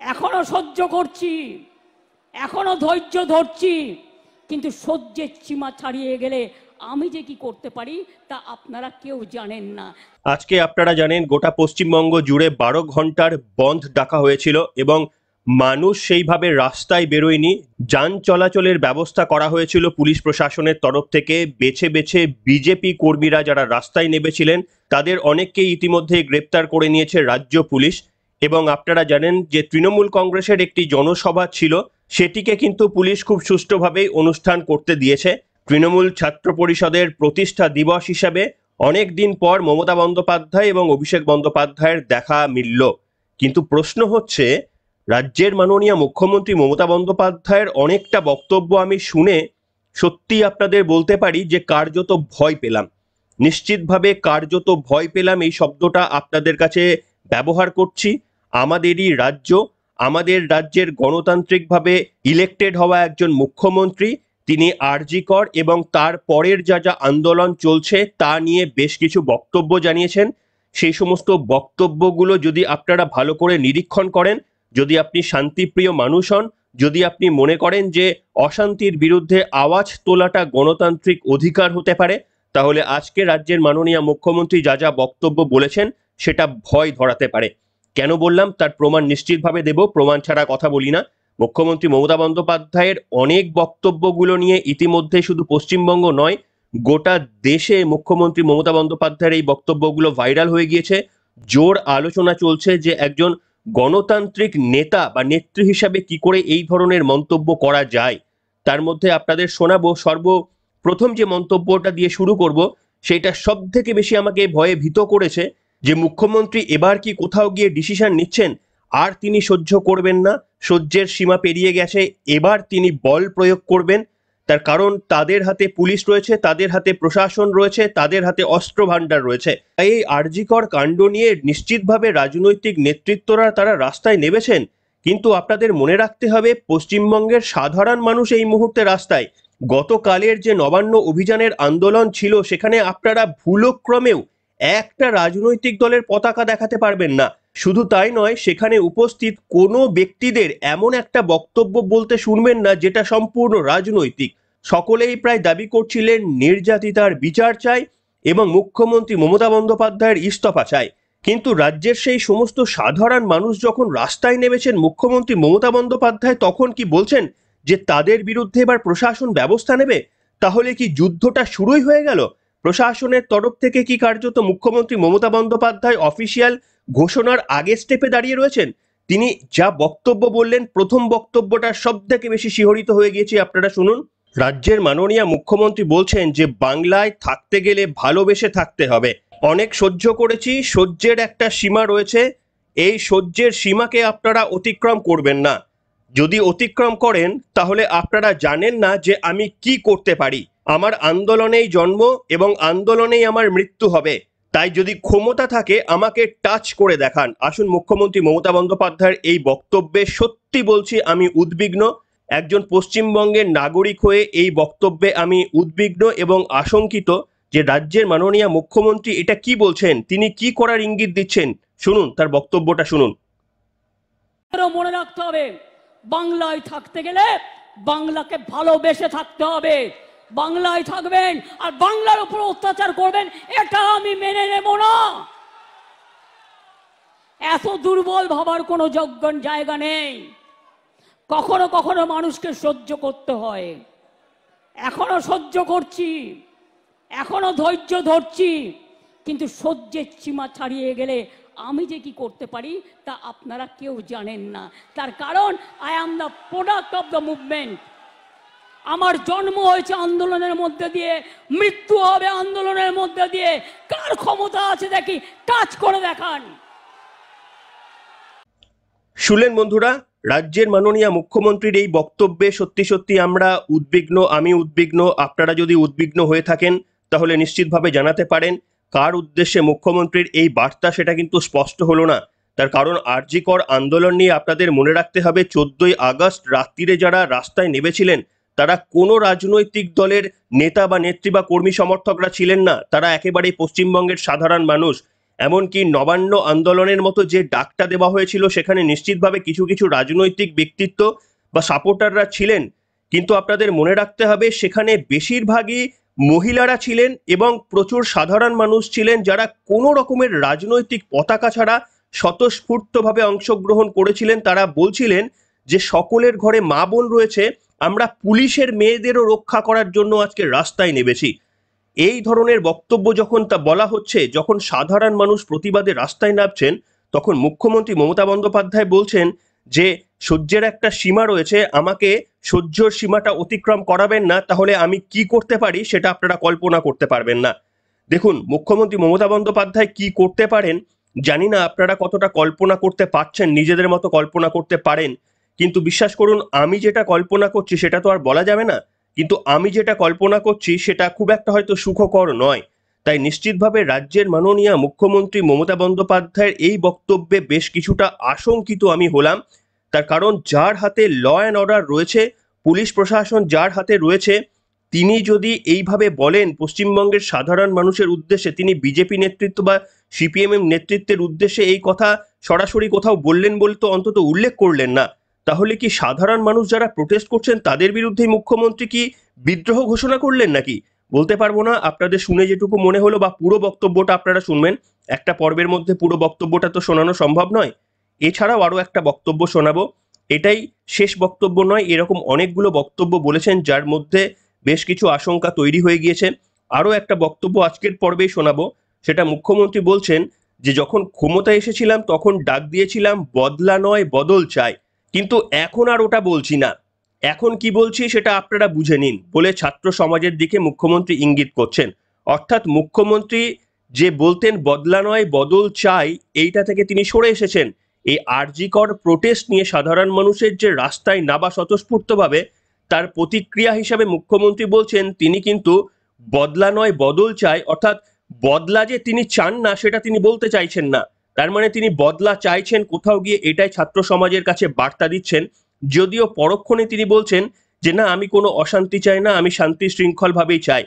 এখনো সহ্য করছি, এখনো ধৈর্য ধরছি, কিন্তু সহ্যের সীমা ছাড়িয়ে গেলে আমি যে কি করতে পারি তা আপনারা কেউ জানেন না। আজকে আপনারা জানেন গোটা পশ্চিমবঙ্গ জুড়ে 12 ঘন্টার বন্ধ ডাকা হয়েছিল এবং মানুষ সেইভাবে রাস্তায় বেরোয়নি। যান চলাচলের ব্যবস্থা করা হয়েছিল পুলিশ প্রশাসনের তরফ থেকে। বেছে বেছে বিজেপি কর্মীরা যারা রাস্তায় নেমেছিলেন তাদের অনেককেই ইতিমধ্যে গ্রেপ্তার করে নিয়েছে রাজ্য পুলিশ। এবং আপনারা জানেন যে তৃণমূল কংগ্রেসের একটি জনসভা ছিল, সেটিকে কিন্তু পুলিশ খুব সুষ্ঠুভাবেই অনুষ্ঠান করতে দিয়েছে। তৃণমূল ছাত্র পরিষদের প্রতিষ্ঠা দিবস হিসাবে অনেক দিন পর মমতা বন্দ্যোপাধ্যায় এবং অভিষেক বন্দ্যোপাধ্যায়ের দেখা মিলল। কিন্তু প্রশ্ন হচ্ছে, রাজ্যের মাননীয় মুখ্যমন্ত্রী মমতা বন্দ্যোপাধ্যায়ের অনেকটা বক্তব্য আমি শুনে সত্যি আপনাদের বলতে পারি যে কার্যত ভয় পেলাম। নিশ্চিতভাবে কার্যত ভয় পেলাম এই শব্দটা আপনাদের কাছে ব্যবহার করছি। আমাদেরই রাজ্য, আমাদের রাজ্যের গণতান্ত্রিকভাবে ইলেক্টেড হওয়া একজন মুখ্যমন্ত্রী, তিনি আরজি কর এবং তার পরের যা যা আন্দোলন চলছে তা নিয়ে বেশ কিছু বক্তব্য জানিয়েছেন। সেই সমস্ত বক্তব্যগুলো যদি আপনারা ভালো করে নিরীক্ষণ করেন, যদি আপনি শান্তিপ্রিয় মানুষ হন, যদি আপনি মনে করেন যে অশান্তির বিরুদ্ধে আওয়াজ তোলাটা গণতান্ত্রিক অধিকার হতে পারে, তাহলে আজকে রাজ্যের মাননীয় মুখ্যমন্ত্রী যা যা বক্তব্য বলেছেন সেটা ভয় ধরাতে পারে। কেন বললাম তার প্রমাণ নিশ্চিতভাবে দেব, প্রমাণ ছাড়া কথা বলি না। মুখ্যমন্ত্রী মমতা বন্দ্যোপাধ্যায়ের অনেক বক্তব্যগুলো নিয়ে ইতিমধ্যে শুধু পশ্চিমবঙ্গ নয়, গোটা দেশে মুখ্যমন্ত্রী মমতা বন্দ্যোপাধ্যায়ের এই বক্তব্যগুলো ভাইরাল হয়ে গিয়েছে। জোর আলোচনা চলছে যে একজন গণতান্ত্রিক নেতা বা নেত্রী হিসাবে কি করে এই ধরনের মন্তব্য করা যায়। তার মধ্যে আপনাদের শোনাবো সর্বপ্রথম যে মন্তব্যটা দিয়ে শুরু করব, সেটা সব থেকে বেশি আমাকে ভয়ে ভীত করেছে যে মুখ্যমন্ত্রী এবার কি কোথাও গিয়ে ডিসিশন নিচ্ছেন আর তিনি সহ্য করবেন না, সহ্যের সীমা পেরিয়ে গেছে, এবার তিনি বল প্রয়োগ করবেন। তার কারণ তাদের হাতে পুলিশ রয়েছে, তাদের হাতে প্রশাসন রয়েছে, তাদের হাতে অস্ত্র ভান্ডার রয়েছে। তাই এই আরজিকর কাণ্ড নিয়ে নিশ্চিতভাবে রাজনৈতিক নেতৃত্বরা তারা রাস্তায় নেমেছেন, কিন্তু আপনাদের মনে রাখতে হবে পশ্চিমবঙ্গের সাধারণ মানুষ এই মুহূর্তে রাস্তায়। গতকালের যে নবান্ন অভিযানের আন্দোলন ছিল সেখানে আপনারা ভুলক্রমেও একটা রাজনৈতিক দলের পতাকা দেখাতে পারবেন না। শুধু তাই নয়, সেখানে উপস্থিত কোনো ব্যক্তিদের এমন একটা বক্তব্য বলতে শুনবেন না যেটা সম্পূর্ণ রাজনৈতিক। সকলেই প্রায় দাবি করছিলেন নির্যাতিতার বিচার চাই এবং মুখ্যমন্ত্রী মমতা বন্দ্যোপাধ্যায়ের ইস্তফা চাই। কিন্তু রাজ্যের সেই সমস্ত সাধারণ মানুষ যখন রাস্তায় নেমেছেন, মুখ্যমন্ত্রী মমতা বন্দ্যোপাধ্যায় তখন কি বলছেন যে তাদের বিরুদ্ধে এবার প্রশাসন ব্যবস্থা নেবে? তাহলে কি যুদ্ধটা শুরুই হয়ে গেল? প্রশাসনের তরফ থেকে কি কার্যত মুখ্যমন্ত্রী মমতা বন্দ্যোপাধ্যায় অফিসিয়াল ঘোষণার আগে স্টেপে দাঁড়িয়ে রয়েছেন? তিনি যা বক্তব্য বললেন, প্রথম বক্তব্যটা সব থেকে বেশি শিহরিত হয়ে গিয়েছে, আপনারা শুনুন। রাজ্যের মাননীয় মুখ্যমন্ত্রী বলছেন যে বাংলায় থাকতে গেলে ভালোবেসে থাকতে হবে। অনেক সহ্য করেছি, সহ্যের একটা সীমা রয়েছে, এই সহ্যের সীমাকে আপনারা অতিক্রম করবেন না। যদি অতিক্রম করেন তাহলে আপনারা জানেন না যে আমি কি করতে পারি। আমার আন্দোলনেই জন্ম এবং আন্দোলনেই আমার মৃত্যু হবে। তাই যদি ক্ষমতা থাকে আমাকে টাচ করে দেখান। আসুন, মুখ্যমন্ত্রী মমতা বন্দ্যোপাধ্যায়ের এই বক্তব্যে সত্যি বলছি আমি উদ্বিগ্ন। একজন পশ্চিমবঙ্গের নাগরিক হয়ে এই বক্তব্যে আমি উদ্বিগ্ন এবং আশঙ্কিত যে রাজ্যের মাননীয় মুখ্যমন্ত্রী এটা কি বলছেন, তিনি কি করার ইঙ্গিত দিচ্ছেন। শুনুন, তার বক্তব্যটা শুনুন। মনে রাখতে হবে, বাংলায় থাকতে গেলে বাংলাকে ভালোবেসে থাকতে হবে। বাংলায় থাকবেন আর বাংলার উপর অত্যাচার করবেন, এটা আমি মেনে নেব না। এত দুর্বল ভাবার কোনো যোগ্য জায়গা নেই। কখনো কখনো মানুষকে সহ্য করতে হয়, এখনো সহ্য করছি, এখনো ধৈর্য ধরছি, কিন্তু সহ্যের সীমা ছাড়িয়ে গেলে আমি যে কি করতে পারি তা আপনারা কেউ জানেন না। তার কারণ I am the product of the movement. আমার জন্ম হয়েছে আন্দোলনের মধ্যে দিয়ে, মৃত্যু হবে আন্দোলনের মধ্যে দিয়ে। কার ক্ষমতা আছে দেখি, টাচ করে দেখান। শুনলেন বন্ধুরা, রাজ্যের মাননীয় মুখ্যমন্ত্রীর এই বক্তব্যে সত্যি সত্যি আমরা উদ্বিগ্ন, আমি উদ্বিগ্ন। আপনারা যদি উদ্বিগ্ন হয়ে থাকেন তাহলে নিশ্চিতভাবে জানাতে পারেন কার উদ্দেশ্যে মুখ্যমন্ত্রীর এই বার্তা, সেটা কিন্তু স্পষ্ট হলো না। তার কারণ আরজি কর আন্দোলন নিয়ে আপনাদের মনে রাখতে হবে 14ই আগস্ট রাত্রিরে যারা রাস্তায় নেমেছিলেন তারা কোনো রাজনৈতিক দলের নেতা বা নেত্রী বা কর্মী সমর্থকরা ছিলেন না, তারা একেবারেই পশ্চিমবঙ্গের সাধারণ মানুষ। এমনকি নবান্ন আন্দোলনের মতো যে ডাকটা দেওয়া হয়েছিল সেখানে নিশ্চিতভাবে কিছু কিছু রাজনৈতিক ব্যক্তিত্ব বা সাপোর্টাররা ছিলেন, কিন্তু আপনাদের মনে রাখতে হবে সেখানে বেশিরভাগই মহিলারা ছিলেন এবং প্রচুর সাধারণ মানুষ ছিলেন যারা কোনো রকমের রাজনৈতিক পতাকা ছাড়া স্বতঃস্ফূর্তভাবে অংশগ্রহণ করেছিলেন। তারা বলছিলেন যে সকলের ঘরে মা বোন রয়েছে, আমরা পুলিশের মেয়েদেরও রক্ষা করার জন্য আজকে রাস্তায় নেমেছি। এই ধরনের বক্তব্য যখন তা বলা হচ্ছে, যখন সাধারণ মানুষ প্রতিবাদে রাস্তায় নামছেন, তখন মুখ্যমন্ত্রী মমতা বন্দ্যোপাধ্যায় বলছেন যে সহ্যের একটা সীমা রয়েছে, আমাকে সহ্যর সীমাটা অতিক্রম করাবেন না, তাহলে আমি কি করতে পারি সেটা আপনারা কল্পনা করতে পারবেন না। দেখুন, মুখ্যমন্ত্রী মমতা বন্দ্যোপাধ্যায় কি করতে পারেন জানি না আপনারা কতটা কল্পনা করতে পারছেন, নিজেদের মতো কল্পনা করতে পারেন, কিন্তু বিশ্বাস করুন আমি যেটা কল্পনা করছি সেটা তো আর বলা যাবে না, কিন্তু আমি যেটা কল্পনা করছি সেটা খুব একটা হয়তো সুখকর নয়। তাই নিশ্চিতভাবে রাজ্যের মাননীয় মুখ্যমন্ত্রী মমতা বন্দ্যোপাধ্যায়ের এই বক্তব্যে বেশ কিছুটা আশঙ্কিত আমি হলাম। তার কারণ যার হাতে ল অ্যান্ড অর্ডার রয়েছে, পুলিশ প্রশাসন যার হাতে রয়েছে, তিনি যদি এইভাবে বলেন পশ্চিমবঙ্গের সাধারণ মানুষের উদ্দেশ্যে, তিনি বিজেপি নেতৃত্ব বা সিপিএমএম নেতৃত্বের উদ্দেশ্যে এই কথা সরাসরি কোথাও বললেন বলে তো অন্তত উল্লেখ করলেন না, তাহলে কি সাধারণ মানুষ যারা প্রোটেস্ট করছেন তাদের বিরুদ্ধে মুখ্যমন্ত্রী কি বিদ্রোহ ঘোষণা করলেন নাকি? বলতে পারবো না। আপনাদের শুনে যেটুকু মনে হলো বা পুরো বক্তব্যটা আপনারা শুনবেন, একটা পর্বের মধ্যে পুরো বক্তব্যটা তো শোনানো সম্ভব নয়, এছাড়াও আরো একটা বক্তব্য শোনাবো। এটাই শেষ বক্তব্য নয়, এরকম অনেকগুলো বক্তব্য বলেছেন যার মধ্যে বেশ কিছু আশঙ্কা তৈরি হয়ে গিয়েছে। আরো একটা বক্তব্য আজকের পর্বেই শোনাবো। সেটা মুখ্যমন্ত্রী বলছেন যে যখন ক্ষমতায় এসেছিলাম তখন ডাক দিয়েছিলাম বদলা নয় বদল চাই, কিন্তু এখন আর ওটা বলছি না, এখন কি বলছি সেটা আপনারা বুঝে নিন বলে ছাত্র সমাজের দিকে মুখ্যমন্ত্রী ইঙ্গিত করছেন। অর্থাৎ মুখ্যমন্ত্রী যে বলতেন বদলা নয় বদল চাই, এইটা থেকে তিনি সরে এসেছেন। এই আরজি কর প্রোটেস্ট নিয়ে সাধারণ মানুষের যে রাস্তায় নাবা স্বতঃস্ফূর্তভাবে, তার প্রতিক্রিয়া হিসাবে মুখ্যমন্ত্রী বলছেন তিনি কিন্তু বদলা নয় বদল চাই, অর্থাৎ বদলা যে তিনি চান না সেটা তিনি বলতে চাইছেন না, তার মানে তিনি বদলা চাইছেন কোথাও গিয়ে, এটাই ছাত্র সমাজের কাছে বার্তা দিচ্ছেন। যদিও পরক্ষণে তিনি বলছেন যে না, আমি কোনো অশান্তি চাই না, আমি শান্তি শৃঙ্খল ভাবেই চাই,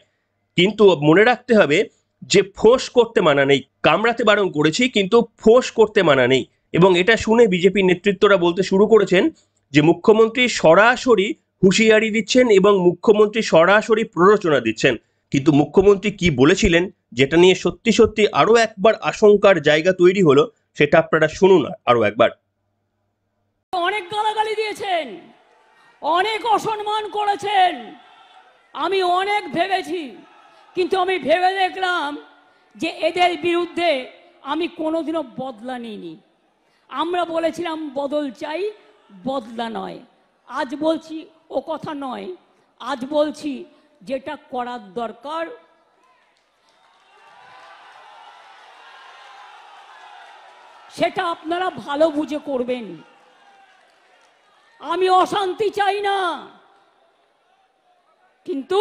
কিন্তু মনে রাখতে হবে যে ফোঁস করতে মানা নেই, কামড়াতে বারণ করেছি কিন্তু ফোঁস করতে মানা নেই। এবং এটা শুনে বিজেপি নেতৃত্বরা বলতে শুরু করেছেন যে মুখ্যমন্ত্রী সরাসরি হুঁশিয়ারি দিচ্ছেন এবং মুখ্যমন্ত্রী সরাসরি প্ররোচনা দিচ্ছেন। কিন্তু মুখ্যমন্ত্রী কি বলেছিলেন যেটা নিয়ে সত্যি সত্যি আরো একবার আশঙ্কার জায়গা তৈরি হলো, সেটা আপনারা শুনুন আরো একবার। অনেক গালাগালি দিয়েছেন, অনেক অসম্মান করেছেন, আমি অনেক ভেবেছি, কিন্তু আমি ভেবে দেখলাম যে এদের বিরুদ্ধে আমি কোনোদিনও বদলা নিইনি। আমরা বলেছিলাম বদল চাই, বদলা নয়। আজ বলছি ও কথা নয়, আজ বলছি যেটা করার দরকার সেটা আপনারা ভালো বুঝে করবেন। আমি অশান্তি চাই না, কিন্তু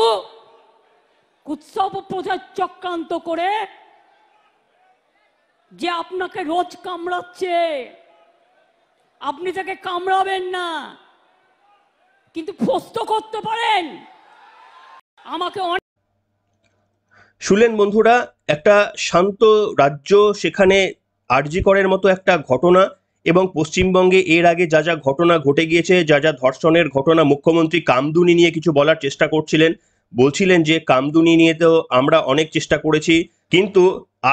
উৎসব প্রচার চক্রান্ত করে যে আপনাকে রোজ কামড়াচ্ছে, আপনি তাকে কামড়াবেন না, কিন্তু ফস্ত করতে পারেন আমাকে। শুনলেন বন্ধুরা, একটা শান্ত রাজ্য, সেখানে আরজি করের মতো একটা ঘটনা, এবং পশ্চিমবঙ্গে এর আগে যা যা ঘটনা ঘটে গিয়েছে, যা যা ধর্ষণের ঘটনা, মুখ্যমন্ত্রী কামদুনি নিয়ে কিছু বলার চেষ্টা করছিলেন, বলছিলেন যে কামদুনি নিয়ে তো আমরা অনেক চেষ্টা করেছি, কিন্তু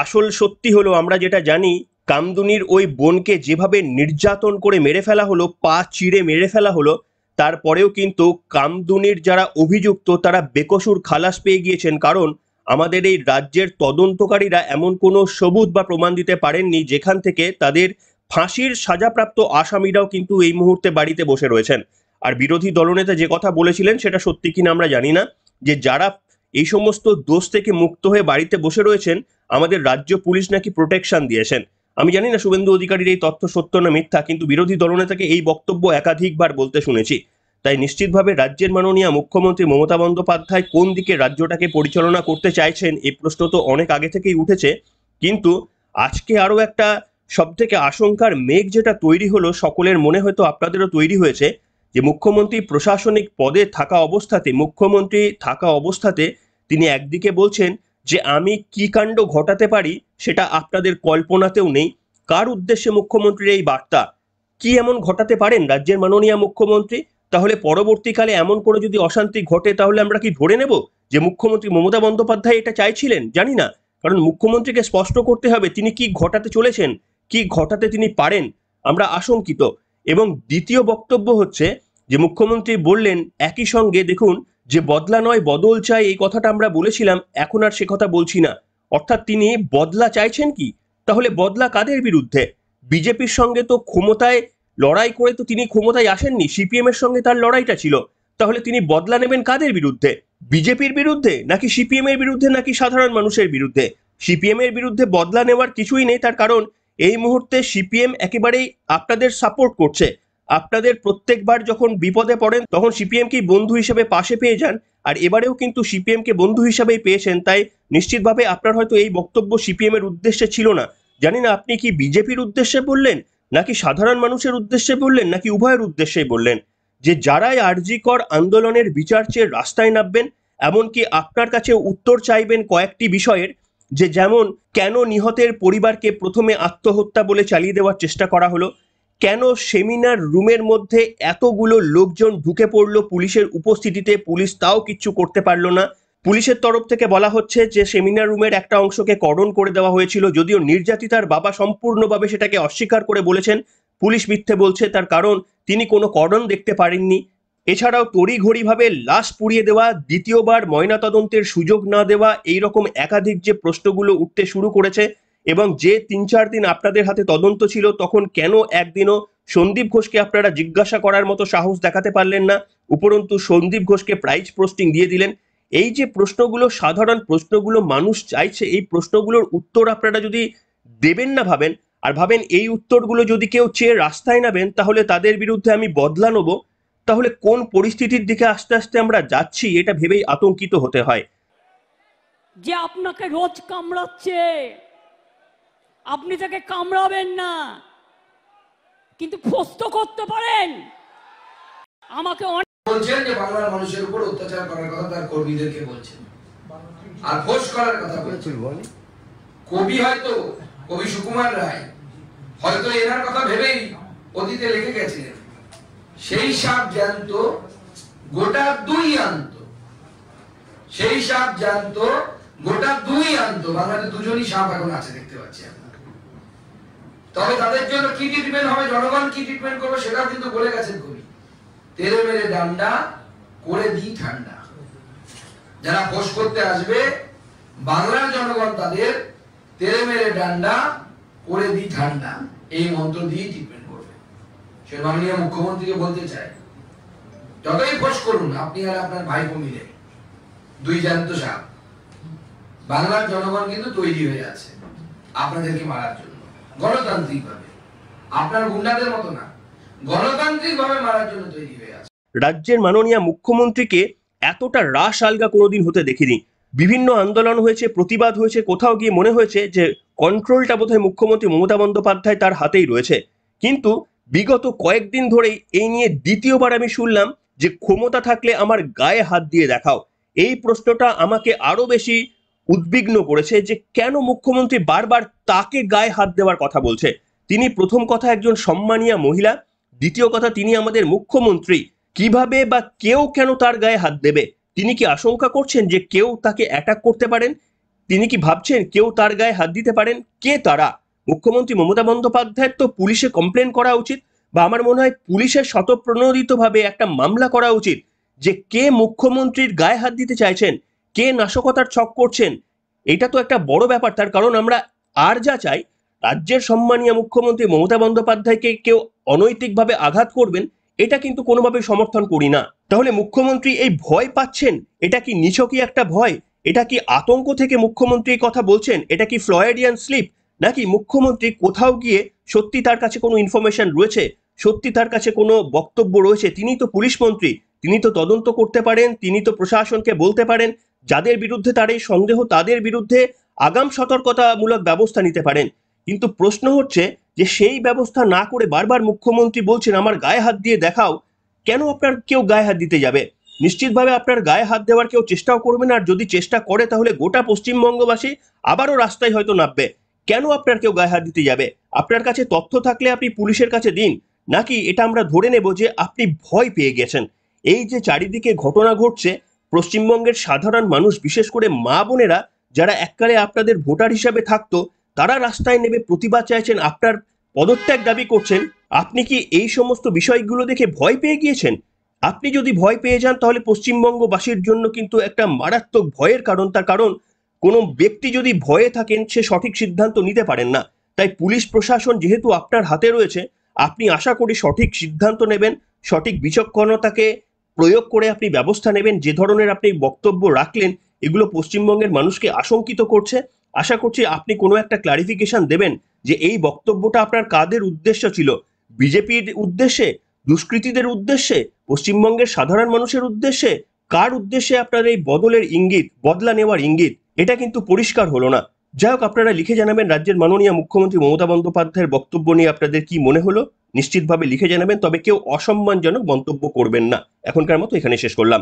আসল সত্যি হলো আমরা যেটা জানি, কামদুনির ওই বোনকে যেভাবে নির্যাতন করে মেরে ফেলা হলো, পা চিড়ে মেরে ফেলা হলো, তারপরেও কিন্তু কামদুনির যারা অভিযুক্ত তারা বেকসুর খালাস পেয়ে গিয়েছেন, কারণ আমাদের এই রাজ্যের তদন্তকারীরা এমন কোনো সবুত বা প্রমাণ দিতে পারেননি যেখান থেকে তাদের ফাঁসির সাজাপ্রাপ্ত আসামিরাও কিন্তু এই মুহূর্তে বাড়িতে বসে রয়েছেন। আর বিরোধী দলনেতা যে কথা বলেছিলেন সেটা সত্যি কিনা আমরা জানি না, যে যারা এই সমস্ত দোষ থেকে মুক্ত হয়ে বাড়িতে বসে রয়েছেন আমাদের রাজ্য পুলিশ নাকি প্রোটেকশন দিয়েছেন। আমি জানি না শুভেন্দু অধিকারীর এই তথ্য সত্য না মিথ্যা, কিন্তু বিরোধী দলনেতাকে এই বক্তব্য একাধিকবার বলতে শুনেছি। তাই নিশ্চিতভাবে রাজ্যের মাননীয় মুখ্যমন্ত্রী মমতা বন্দ্যোপাধ্যায় কোন দিকে রাজ্যটাকে পরিচালনা করতে চাইছেন এই প্রশ্ন তো অনেক আগে থেকেই উঠেছে, কিন্তু আজকে আরো একটা সবথেকে আশঙ্কার মেঘ যেটা তৈরি হলো, সকলের মনে হয়তো আপনাদেরও তৈরি হয়েছে, যে মুখ্যমন্ত্রী প্রশাসনিক পদে থাকা অবস্থাতে তিনি একদিকে বলছেন যে আমি কি কাণ্ড ঘটাতে পারি সেটা আপনাদের কল্পনাতেও নেই। কার উদ্দেশ্যে মুখ্যমন্ত্রীর এই বার্তা? কি এমন ঘটাতে পারেন রাজ্যের মাননীয় মুখ্যমন্ত্রী? তাহলে পরবর্তীকালে এমন করে যদি অশান্তি ঘটে তাহলে আমরা কি ধরে নেব যে মুখ্যমন্ত্রী মমতা বন্দ্যোপাধ্যায় এটা চাইছিলেন? জানি না, কারণ মুখ্যমন্ত্রীকে স্পষ্ট করতে হবে তিনি কি ঘটাতে চলেছেন, কি ঘটাতে তিনি পারেন। আমরা আশঙ্কিত। এবং দ্বিতীয় বক্তব্য হচ্ছে যে মুখ্যমন্ত্রী বললেন একই সঙ্গে, দেখুন, যে বদলা নয় বদল চাই, এই কথাটা আমরা বলেছিলাম, এখন আর সে কথা বলছি না। অর্থাৎ তিনি বদলা চাইছেন কি? তাহলে বদলা কাদের বিরুদ্ধে? বিজেপির সঙ্গে তো ক্ষমতায় লড়াই করে তো তিনি ক্ষমতায় আসেননি, সিপিএম এর সঙ্গে তার লড়াইটা ছিল। তাহলে তিনি বদলা নেবেন কাদের বিরুদ্ধে? বিজেপির বিরুদ্ধে, নাকি সিপিএম এর বিরুদ্ধে, নাকি সাধারণ মানুষের বিরুদ্ধে? সিপিএম এর বিরুদ্ধে বদলা নেওয়ার কিছুই নেই, তার কারণ এই মুহূর্তে সিপিএম একেবারেই আপনাদের সাপোর্ট করছে। আপনাদের প্রত্যেকবার যখন বিপদে পড়েন তখন সিপিএম কি বন্ধু হিসেবে পাশে পেয়ে যান, আর এবারেও কিন্তু সিপিএম কে বন্ধু হিসেবেই পেয়েছেন। তাই নিশ্চিতভাবে আপনার হয়তো এই বক্তব্য সিপিএম এর উদ্দেশ্যে ছিল না। জানি না আপনি কি বিজেপির উদ্দেশ্যে বললেন, নাকি সাধারণ মানুষের উদ্দেশ্যে বললেন, নাকি উভয়ের উদ্দেশ্যেই বললেন? যে যারাই আরজিকর আন্দোলনের বিচার চেয়ে রাস্তায় নামবেন, এমনকি আপনার কাছে উত্তর চাইবেন কয়েকটি বিষয়ের, যে যেমন কেন নিহতের পরিবারকে প্রথমে আত্মহত্যা বলে চালিয়ে দেওয়ার চেষ্টা করা হলো, কেন সেমিনার রুমের মধ্যে এতগুলো লোকজন ঢুকে পড়লো পুলিশের উপস্থিতিতে, পুলিশ তাও কিচ্ছু করতে পারলো না। পুলিশের তরফ থেকে বলা হচ্ছে যে সেমিনার রুমের একটা অংশকে কর্ডন করে দেওয়া হয়েছিল, যদিও নির্যাতিতার বাবা সম্পূর্ণভাবে সেটাকে অস্বীকার করে বলেছেন পুলিশ মিথ্যে বলছে, তার কারণ তিনি কোনো কর্ডন দেখতে পারেননি। এছাড়াও তড়িঘড়িভাবে লাশ পুড়িয়ে দেওয়া, দ্বিতীয়বার ময়নাতদন্তের সুযোগ না দেওয়া, এইরকম একাধিক যে প্রশ্নগুলো উঠতে শুরু করেছে। এবং যে ৩-৪ দিন আপনাদের হাতে তদন্ত ছিল তখন কেন একদিনও সন্দীপ ঘোষকে আপনারা জিজ্ঞাসা করার মতো সাহস দেখাতে পারলেন না, উপরন্তু সন্দীপ ঘোষকে প্রাইজ পোস্টিং দিয়ে দিলেন। এই যে প্রশ্নগুলো, সাধারণ প্রশ্নগুলো মানুষ চাইছে, এই প্রশ্নগুলোর উত্তর আপনারা যদি দেবেন না ভাবেন, আর ভাবেন এই উত্তরগুলো যদি কেউ চেয়ে রাস্তায় নামেন তাহলে তাদের বিরুদ্ধে আমি বদলা নেব, তাহলে কোন পরিস্থিতির দিকে আস্তে আস্তে আমরা যাচ্ছি এটা ভেবেই আতঙ্কিত হতে হয়। যে আপনাকে রোজ কামড়াচ্ছে, আপনি তাকে কামড়াবেন না, কিন্তু প্রশ্ন করতে পারেন। আমাকে বলছেন যে বাংলার মানুষের উপর অত্যাচার করার কথা তার কর্মীদেরকে বলছেন, আর ফোর্স করার কথা বলছেন। কবি হয়তো কবি সুকুমার রায় হয়তো এনার কথা ভেবেই অতীতে লিখে গেছিলেন, সেই সাপ জ্যান্ত গোটা দুই আনত, সেই সাপ জ্যান্ত গোটা দুই আনত। বাংলাতে দুজনই সাপ এখন আছে, দেখতে পাচ্ছি আমরা। তবে তাদের জন্য কি ট্রিটমেন্ট হবে, জনগণ কি ট্রিটমেন্ট করবে সেটাও কিন্তু বলে গেছেন কবি। তেরে মেরে ডান্ডা করে দিই ঠান্ডা। যারা ফোর্স করতে আসবে বাংলার জনগণ তাদের তেরে মেরে ডান্ডা করে দিই ঠান্ডা, এই মন্ত্র দিয়ে ট্রিটমেন্ট করবে। সে মাননীয় মুখ্যমন্ত্রীকে বলতে চাই, যতই ফোর্স করুন আপনি আর আপনার ভাইপো মিলে দুই জ্যান্ত সাপ, বাংলার জনগণ কিন্তু তৈরি হয়ে আছে আপনাদেরকে মারার জন্য, গণতান্ত্রিক ভাবে, আপনার গুন্ডাদের মতো না, গণতান্ত্রিক ভাবে মারার জন্য তৈরি হয়ে আছে। রাজ্যের মাননীয় মুখ্যমন্ত্রীকে এতটা রাশ আলগা কোনোদিন হতে দেখিনি। বিভিন্ন আন্দোলন হয়েছে, প্রতিবাদ হয়েছে, কোথাও গিয়ে মনে হয়েছে যে কন্ট্রোলটা বোধহয় মুখ্যমন্ত্রী মমতা বন্দ্যোপাধ্যায় তার হাতেই রয়েছে। কিন্তু বিগত কয়েকদিন ধরেই এই নিয়ে দ্বিতীয়বার আমি শুনলাম যে ক্ষমতা থাকলে আমার গায়ে হাত দিয়ে দেখাও। এই প্রশ্নটা আমাকে আরো বেশি উদ্বিগ্ন করেছে যে কেন মুখ্যমন্ত্রী বারবার তাকে গায়ে হাত দেওয়ার কথা বলছে। তিনি প্রথম কথা একজন সম্মানীয় মহিলা, দ্বিতীয় কথা তিনি আমাদের মুখ্যমন্ত্রী। কিভাবে বা কেউ কেন তার গায়ে হাত দেবে? তিনি কি আশঙ্কা করছেন যে কেউ তাকে অ্যাটাক করতে পারেন? তিনি কি ভাবছেন কেউ তার গায়ে হাত দিতে পারেন? কে তারা? মুখ্যমন্ত্রী মমতা বন্দ্যোপাধ্যায়ের তো পুলিশে কমপ্লেন করা উচিত, বা আমার মনে হয় পুলিশের স্বতঃপ্রণোদিতভাবে একটা মামলা করা উচিত যে কে মুখ্যমন্ত্রীর গায়ে হাত দিতে চাইছেন, কে নাশকতার ছক করছেন। এটা তো একটা বড় ব্যাপার। তার কারণ আমরা আর যা চাই, রাজ্যের সম্মানীয় মুখ্যমন্ত্রী মমতা বন্দ্যোপাধ্যায়কে কেউ অনৈতিকভাবে আঘাত করবেন এটা কিন্তু কোনোভাবে সমর্থন করি না। তাহলে মুখ্যমন্ত্রী এই ভয় পাচ্ছেন, এটা কি নিছকই একটা ভয়? এটা কি আতঙ্ক থেকে মুখ্যমন্ত্রী কথা বলছেন? এটা কি ফ্লয়েডিয়ান স্লিপ, নাকি মুখ্যমন্ত্রী কোথাও গিয়ে সত্যি তার কাছে কোনো ইনফরমেশন রয়েছে, সত্যি তার কাছে কোনো বক্তব্য রয়েছে? তিনি তো পুলিশ মন্ত্রী, তিনি তো তদন্ত করতে পারেন, তিনি তো প্রশাসনকে বলতে পারেন যাদের বিরুদ্ধে তার এই সন্দেহ তাদের বিরুদ্ধে আগাম সতর্কতামূলক ব্যবস্থা নিতে পারেন। কিন্তু প্রশ্ন হচ্ছে যে সেই ব্যবস্থা না করে বারবার মুখ্যমন্ত্রী বলছেন আমার গায়ে হাত দিয়ে দেখাও। কেন আপনার কেউ গায়ে হাত দিতে যাবে? নিশ্চিতভাবে আপনার গায়ে হাত দেওয়ার কেউ চেষ্টাও করবে না, আর যদি চেষ্টা করে তাহলে গোটা পশ্চিমবঙ্গবাসী আবারও রাস্তায় হয়তো নামবে। কেন আপনার কেউ গায়ে হাত দিতে যাবে? আপনার কাছে তথ্য থাকলে আপনি পুলিশের কাছে দিন, নাকি এটা আমরা ধরে নেব যে আপনি ভয় পেয়ে গেছেন? এই যে চারিদিকে ঘটনা ঘটছে, পশ্চিমবঙ্গের সাধারণ মানুষ, বিশেষ করে মা বোনেরা যারা এককালে আপনাদের ভোটার হিসাবে থাকতো, তারা রাস্তায় নেমে প্রতিবাদ চাইছেন, আপনার পদত্যাগ দাবি করছেন। আপনি কি এই সমস্ত বিষয়গুলো দেখে ভয় পেয়ে গিয়েছেন? আপনি যদি ভয় পেয়ে যান তাহলে পশ্চিমবঙ্গবাসীর জন্য কিন্তু একটা মারাত্মক ভয়ের কারণ। তার কারণ, কোনো ব্যক্তি যদি ভয়ে থাকেন সে সঠিক সিদ্ধান্ত নিতে পারেন না। তাই পুলিশ প্রশাসন যেহেতু আপনার হাতে রয়েছে, আপনি আশা করি সঠিক সিদ্ধান্ত নেবেন, সঠিক বিচক্ষণতাকে প্রয়োগ করে আপনি ব্যবস্থা নেবেন। যে ধরনের আপনি বক্তব্য রাখলেন, এগুলো পশ্চিমবঙ্গের মানুষকে আশঙ্কিত করছে। আশা করছি আপনি কোনো একটা ক্লারিফিকেশন দেবেন যে এই বক্তব্যটা আপনার কাদের উদ্দেশ্য ছিল। বিজেপির উদ্দেশ্যে, দুষ্কৃতীদের উদ্দেশ্যে, পশ্চিমবঙ্গের সাধারণ মানুষের উদ্দেশ্যে? কার উদ্দেশ্যে আপনার এই বদলের ইঙ্গিত, বদলা নেওয়ার ইঙ্গিত? এটা কিন্তু পরিষ্কার হলো না। যাই হোক, আপনারা লিখে জানাবেন রাজ্যের মাননীয় মুখ্যমন্ত্রী মমতা বন্দ্যোপাধ্যায়ের বক্তব্য নিয়ে আপনাদের কি মনে হলো, নিশ্চিতভাবে লিখে জানাবেন। তবে কেউ অসম্মানজনক মন্তব্য করবেন না। এখনকার মতো এখানে শেষ করলাম।